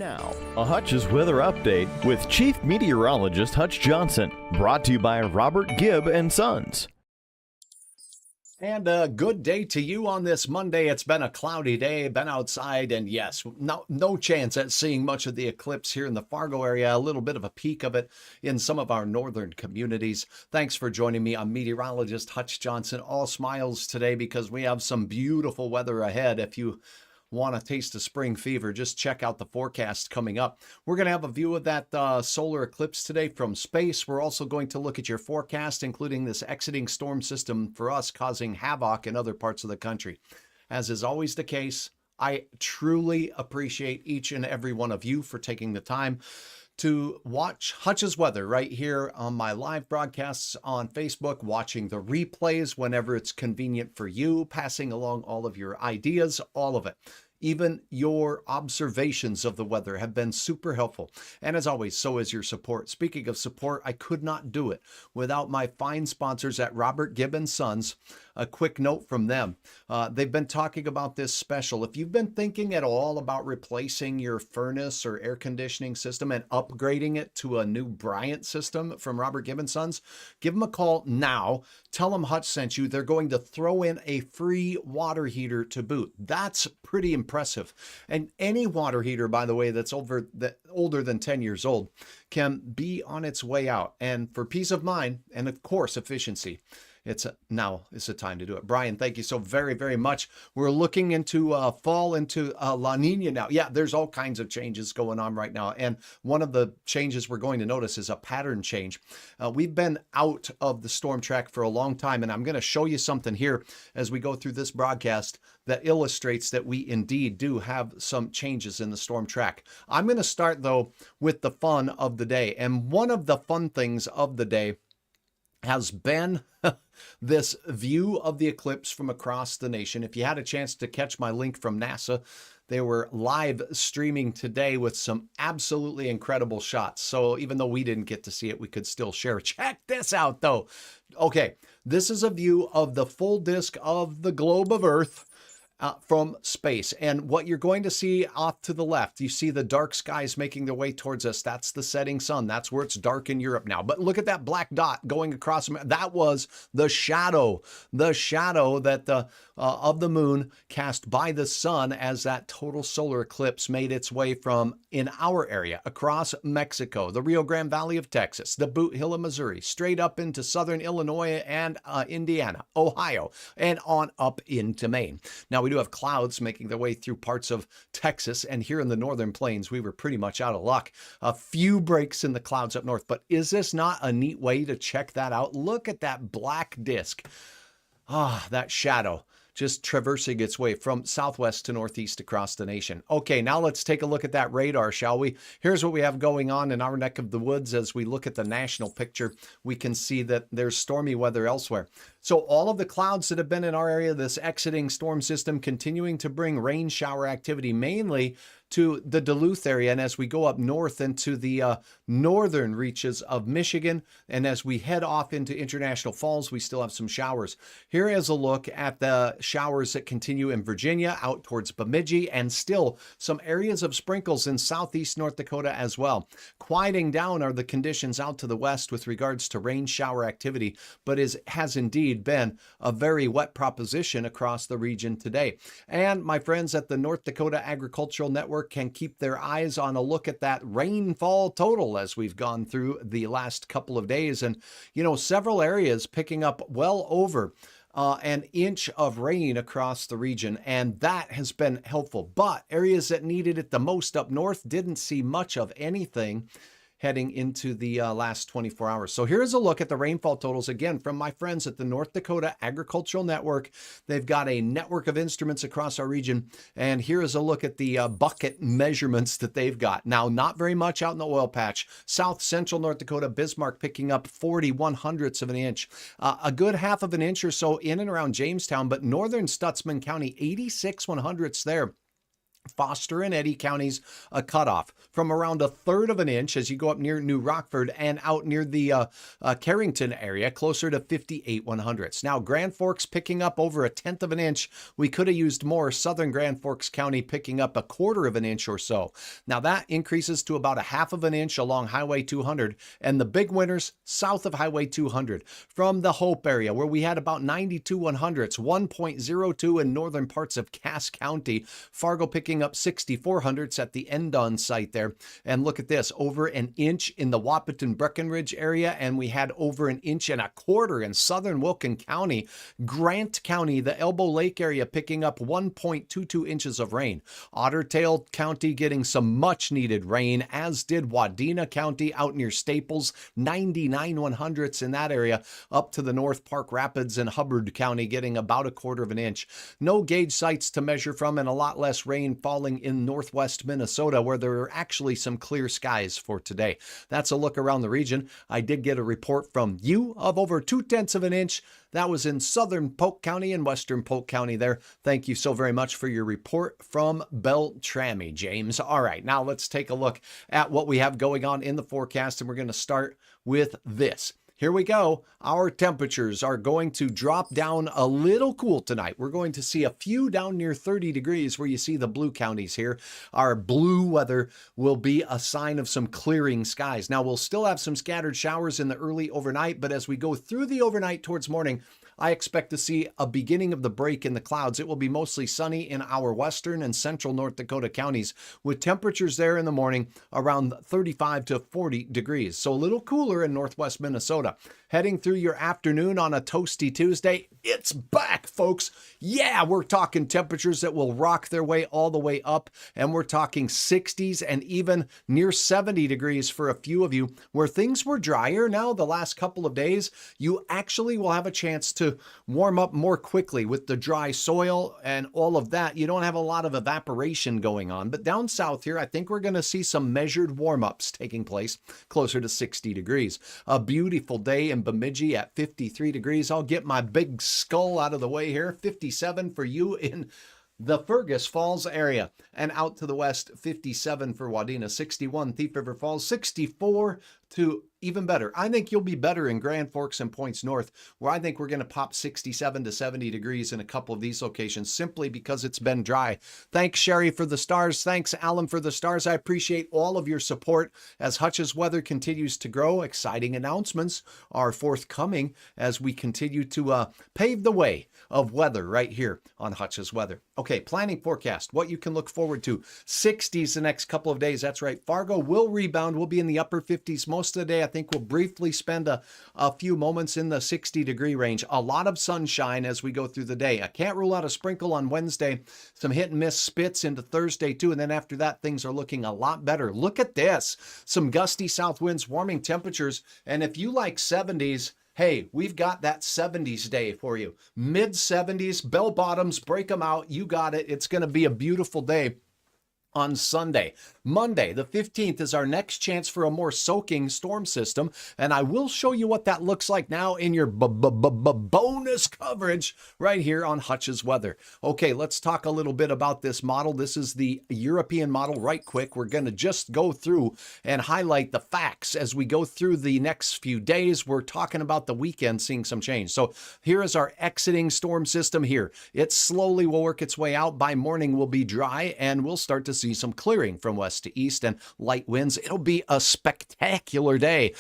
Now, a Hutch's weather update with Chief Meteorologist Hutch Johnson, brought to you by Robert Gibb and Sons. And a good day to you on this Monday. It's been a cloudy day, been outside, and yes, no chance at seeing much of the eclipse here in the Fargo area. A little bit of a peek of it in some of our northern communities. Thanks for joining me. I'm meteorologist Hutch Johnson. All smiles today because we have some beautiful weather ahead. If you want a taste of spring fever, just check out the forecast coming up. We're going to have a view of that solar eclipse today from space. We're also going to look at your forecast, including this exiting storm system for us causing havoc in other parts of the country. As is always the case, I truly appreciate each and every one of you for taking the time to watch Hutch's weather right here on my live broadcasts on Facebook, watching the replays whenever it's convenient for you, passing along all of your ideas, all of it. Even your observations of the weather have been super helpful. And as always, so is your support. Speaking of support, I could not do it without my fine sponsors at Robert Gibb and Sons. A quick note from them. They've been talking about this special. If you've been thinking at all about replacing your furnace or air conditioning system and upgrading it to a new Bryant system from Robert Gibb and Sons, give them a call now. Tell them Hutch sent you. They're going to throw in a free water heater to boot. That's pretty impressive. And any water heater, by the way, that's older than 10 years old can be on its way out. And for peace of mind and, of course, efficiency, now is the time to do it. Brian, thank you so very, very much. We're looking into fall into La Nina now. Yeah, there's all kinds of changes going on right now. And one of the changes we're going to notice is a pattern change. We've been out of the storm track for a long time, and I'm going to show you something here as we go through this broadcast that illustrates that we indeed do have some changes in the storm track. I'm going to start, though, with the fun of the day. And one of the fun things of the day has been this view of the eclipse from across the nation. If you had a chance to catch my link from NASA, they were live streaming today with some absolutely incredible shots. So even though we didn't get to see it, we could still share. Check this out, though. Okay, this is a view of the full disk of the globe of Earth from space. And what you're going to see off to the left, you see the dark skies making their way towards us. That's the setting sun. That's where it's dark in Europe now. But look at that black dot going across. That was the shadow that of the moon cast by the sun as that total solar eclipse made its way from in our area across Mexico, the Rio Grande Valley of Texas, the Boot Hill of Missouri, straight up into southern Illinois and Indiana, Ohio, and on up into Maine. Now, we do have clouds making their way through parts of Texas, and here in the northern plains, we were pretty much out of luck. A few breaks in the clouds up north, but is this not a neat way to check that out? Look at that black disk. That shadow just traversing its way from southwest to northeast across the nation. Okay, now let's take a look at that radar, shall we? Here's what we have going on in our neck of the woods. As we look at the national picture, we can see that there's stormy weather elsewhere. So all of the clouds that have been in our area, this exiting storm system continuing to bring rain shower activity mainly to the Duluth area. And as we go up north into the northern reaches of Michigan, and as we head off into International Falls, we still have some showers. Here is a look at the showers that continue in Virginia out towards Bemidji, and still some areas of sprinkles in southeast North Dakota as well. Quieting down are the conditions out to the west with regards to rain shower activity, but has indeed been a very wet proposition across the region today. And my friends at the North Dakota Agricultural Network can keep their eyes on a look at that rainfall total as we've gone through the last couple of days. And, several areas picking up well over an inch of rain across the region, and that has been helpful. But areas that needed it the most up north didn't see much of anything heading into the last 24 hours. So here's a look at the rainfall totals again from my friends at the North Dakota Agricultural Network. They've got a network of instruments across our region, and here is a look at the bucket measurements that they've got. Now, not very much out in the oil patch. South central North Dakota, Bismarck picking up 41/100ths of an inch. A good half of an inch or so in and around Jamestown, but northern Stutsman County, 86/100ths there. Foster and Eddy counties, a cutoff from around 1/3 of an inch as you go up near New Rockford and out near the Carrington area, closer to 58/100ths. Now, Grand Forks picking up over 1/10 of an inch. We could have used more. Southern Grand Forks County picking up 1/4 of an inch or so. Now, that increases to about 1/2 of an inch along Highway 200. And the big winners south of Highway 200 from the Hope area, where we had about 92/100ths, 1.02 in northern parts of Cass County. Fargo picking up 64/100ths at the Endon site there. And look at this, over an inch in the Wahpeton Breckenridge area, and we had over an inch and 1/4 in southern Wilkin County. Grant County, the Elbow Lake area, picking up 1.22 inches of rain. Otter Tail County getting some much needed rain, as did Wadena County out near Staples, 99/100ths in that area, up to the North Park Rapids and Hubbard County getting about 1/4 of an inch. No gauge sites to measure from, and a lot less rain falling in northwest Minnesota, where there are actually some clear skies for today. That's a look around the region. I did get a report from you of over 2/10 of an inch. That was in southern Polk County and western Polk County there. Thank you so very much for your report from Beltrami, James. All right, now let's take a look at what we have going on in the forecast, and we're going to start with this. Here we go. Our temperatures are going to drop down a little cool tonight. We're going to see a few down near 30 degrees where you see the blue counties here. Our blue weather will be a sign of some clearing skies. Now, we'll still have some scattered showers in the early overnight, but as we go through the overnight towards morning, I expect to see a beginning of the break in the clouds. It will be mostly sunny in our western and central North Dakota counties, with temperatures there in the morning around 35 to 40 degrees. So a little cooler in northwest Minnesota. Heading through your afternoon on a toasty Tuesday, it's back, folks. Yeah, we're talking temperatures that will rock their way all the way up, and we're talking 60s and even near 70 degrees for a few of you. Where things were drier now the last couple of days, you actually will have a chance to warm up more quickly with the dry soil and all of that. You don't have a lot of evaporation going on, but down south here, I think we're going to see some measured warm-ups taking place closer to 60 degrees. A beautiful day in Bemidji at 53 degrees. I'll get my big skull out of the way here. 57 for you in the Fergus Falls area, and out to the west, 57 for Wadena, 61 Thief River Falls, 64 to even better. I think you'll be better in Grand Forks and Points North, where I think we're going to pop 67 to 70 degrees in a couple of these locations simply because it's been dry. Thanks, Sherry, for the stars. Thanks, Alan, for the stars. I appreciate all of your support as Hutch's weather continues to grow. Exciting announcements are forthcoming as we continue to pave the way of weather right here on Hutch's Weather. Okay, planning forecast, what you can look forward to. 60s the next couple of days. That's right. Fargo will rebound. We'll be in the upper 50s most of the day. I think we'll briefly spend a few moments in the 60-degree range. A lot of sunshine as we go through the day. I can't rule out a sprinkle on Wednesday. Some hit and miss spits into Thursday too. And then after that, things are looking a lot better. Look at this. Some gusty south winds, warming temperatures. And if you like 70s, hey, we've got that 70s day for you. Mid 70s, bell bottoms, break them out. You got it. It's going to be a beautiful day on Sunday. Monday, the 15th, is our next chance for a more soaking storm system, and I will show you what that looks like now in your bonus coverage right here on Hutch's Weather. Okay, let's talk a little bit about this model. This is the European model right quick. We're going to just go through and highlight the facts as we go through the next few days. We're talking about the weekend seeing some change. So here is our exiting storm system here. It slowly will work its way out. By morning, we'll be dry, and we'll start to see some clearing from west to east and light winds. It'll be a spectacular day.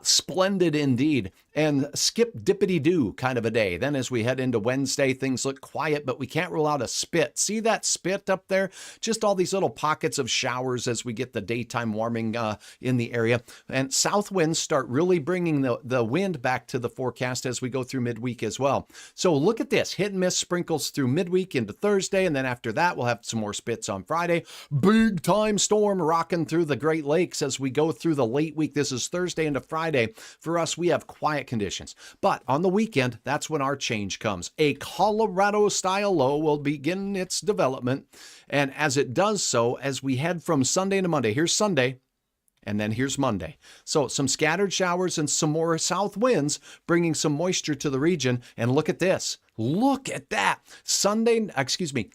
Splendid indeed. And skip dippity doo kind of a day. Then as we head into Wednesday, things look quiet, but we can't rule out a spit. See that spit up there? Just all these little pockets of showers as we get the daytime warming in the area. And south winds start really bringing the wind back to the forecast as we go through midweek as well. So look at this. Hit and miss sprinkles through midweek into Thursday. And then after that, we'll have some more spits on Friday. Big time storm rocking through the Great Lakes as we go through the late week. This is Thursday into Friday. For us, we have quiet conditions. But on the weekend, that's when our change comes. A Colorado-style low will begin its development. And as it does so, as we head from Sunday to Monday, here's Sunday, and then here's Monday. So some scattered showers and some more south winds bringing some moisture to the region. And look at this. Look at that.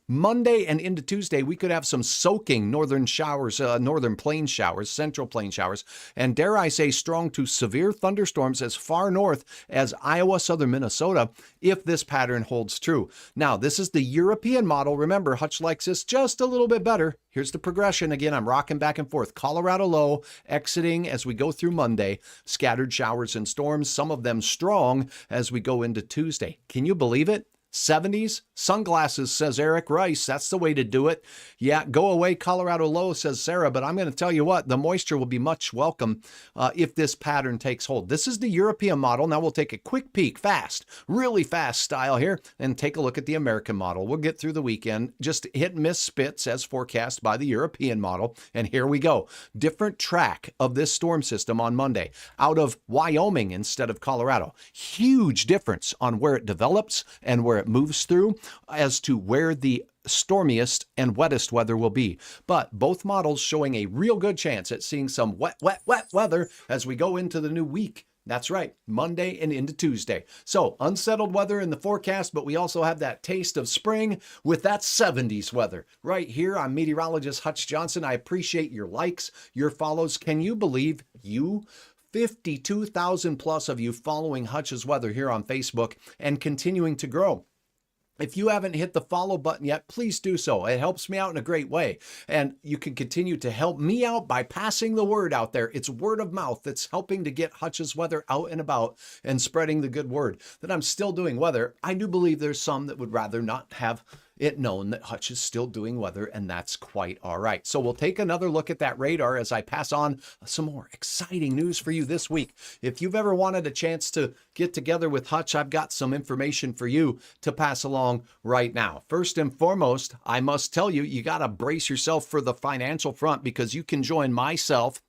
Monday and into Tuesday, we could have some soaking northern showers, northern plain showers, central plain showers, and dare I say strong to severe thunderstorms as far north as Iowa, southern Minnesota, if this pattern holds true. Now, this is the European model. Remember, Hutch likes this just a little bit better. Here's the progression. Again, I'm rocking back and forth. Colorado low, exiting as we go through Monday. Scattered showers and storms, some of them strong as we go into Tuesday. Can you believe it? 70s, sunglasses, says Eric Rice. That's the way to do it. Yeah, go away, Colorado low, says Sarah. But I'm going to tell you what, the moisture will be much welcome if this pattern takes hold. This is the European model. Now we'll take a quick peek, fast, really fast style here, and take a look at the American model. We'll get through the weekend. Just hit and miss spits as forecast by the European model. And here we go. Different track of this storm system on Monday out of Wyoming instead of Colorado. Huge difference on where it develops and where it moves through as to where the stormiest and wettest weather will be. But both models showing a real good chance at seeing some wet weather as we go into the new week. That's right, Monday and into Tuesday. So unsettled weather in the forecast, but we also have that taste of spring with that 70s weather. Right here, I'm meteorologist Hutch Johnson. I appreciate your likes, your follows. Can you believe 52,000 plus of you following Hutch's Weather here on Facebook and continuing to grow? If you haven't hit the follow button yet, please do so. It helps me out in a great way. And you can continue to help me out by passing the word out there. It's word of mouth that's helping to get Hutch's Weather out and about and spreading the good word that I'm still doing weather. I do believe there's some that would rather not have it known that Hutch is still doing weather, and that's quite all right. So we'll take another look at that radar as I pass on some more exciting news for you this week. If you've ever wanted a chance to get together with Hutch, I've got some information for you to pass along right now. First and foremost, I must tell you, you got to brace yourself for the financial front because you can join myself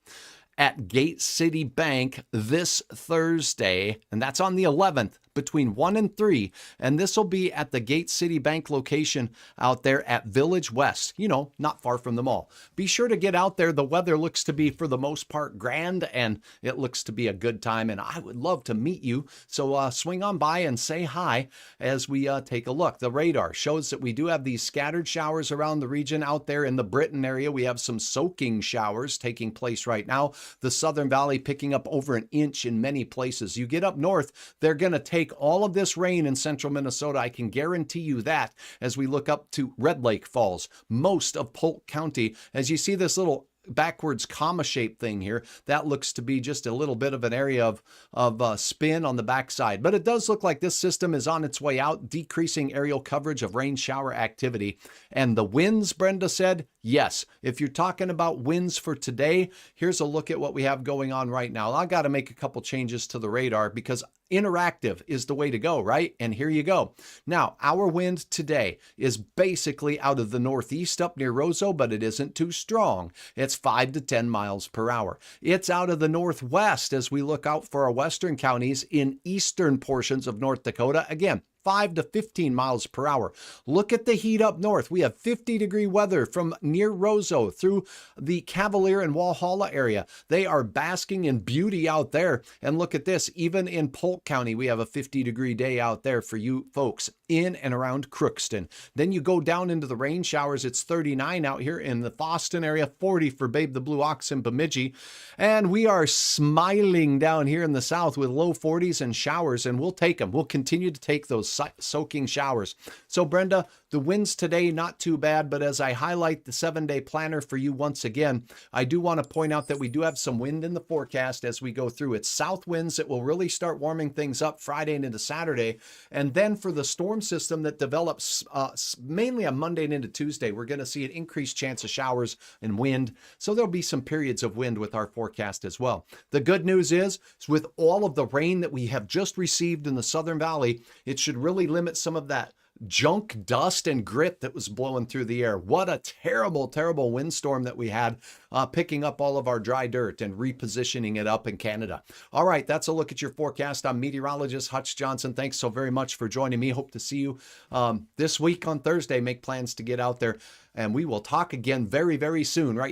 at Gate City Bank this Thursday, and that's on the 11th between 1 and 3, and this will be at the Gate City Bank location out there at Village West, not far from the mall. Be sure to get out there. The weather looks to be, for the most part, grand, and it looks to be a good time, and I would love to meet you, so swing on by and say hi as we take a look. The radar shows that we do have these scattered showers around the region. Out there in the Britain area, we have some soaking showers taking place right now. The Southern Valley picking up over an inch in many places. You get up north, they're going to take all of this rain in central Minnesota. I can guarantee you that as we look up to Red Lake Falls, most of Polk County. As you see this little backwards comma shaped thing here, that looks to be just a little bit of an area of spin on the backside. But it does look like this system is on its way out, decreasing aerial coverage of rain shower activity. And the winds, Brenda said, yes. If you're talking about winds for today, here's a look at what we have going on right now. I got to make a couple changes to the radar because interactive is the way to go, right? And here you go. Now, our wind today is basically out of the northeast up near Roseau, but it isn't too strong. It's 5 to 10 miles per hour. It's out of the northwest as we look out for our western counties in eastern portions of North Dakota. Again, 5 to 15 miles per hour. Look at the heat up north. We have 50-degree weather from near Roseau through the Cavalier and Walhalla area. They are basking in beauty out there. And look at this, even in Polk County, we have a 50-degree day out there for you folks in and around Crookston. Then you go down into the rain showers. It's 39 out here in the Boston area, 40 for Babe the Blue Ox in Bemidji. And we are smiling down here in the south with low 40s and showers, and we'll take them. We'll continue to take those soaking showers. So Brenda, the winds today, not too bad, but as I highlight the 7-day planner for you once again, I do want to point out that we do have some wind in the forecast as we go through. It's south winds that will really start warming things up Friday and into Saturday. And then for the storm system that develops mainly on Monday and into Tuesday, we're going to see an increased chance of showers and wind. So there'll be some periods of wind with our forecast as well. The good news is with all of the rain that we have just received in the Southern Valley, it should really limit some of that junk dust and grit that was blowing through the air. What a terrible, terrible windstorm that we had, picking up all of our dry dirt and repositioning it up in Canada. All right, that's a look at your forecast. I'm meteorologist Hutch Johnson. Thanks so very much for joining me. Hope to see you this week on Thursday. Make plans to get out there, and we will talk again very, very soon. Right.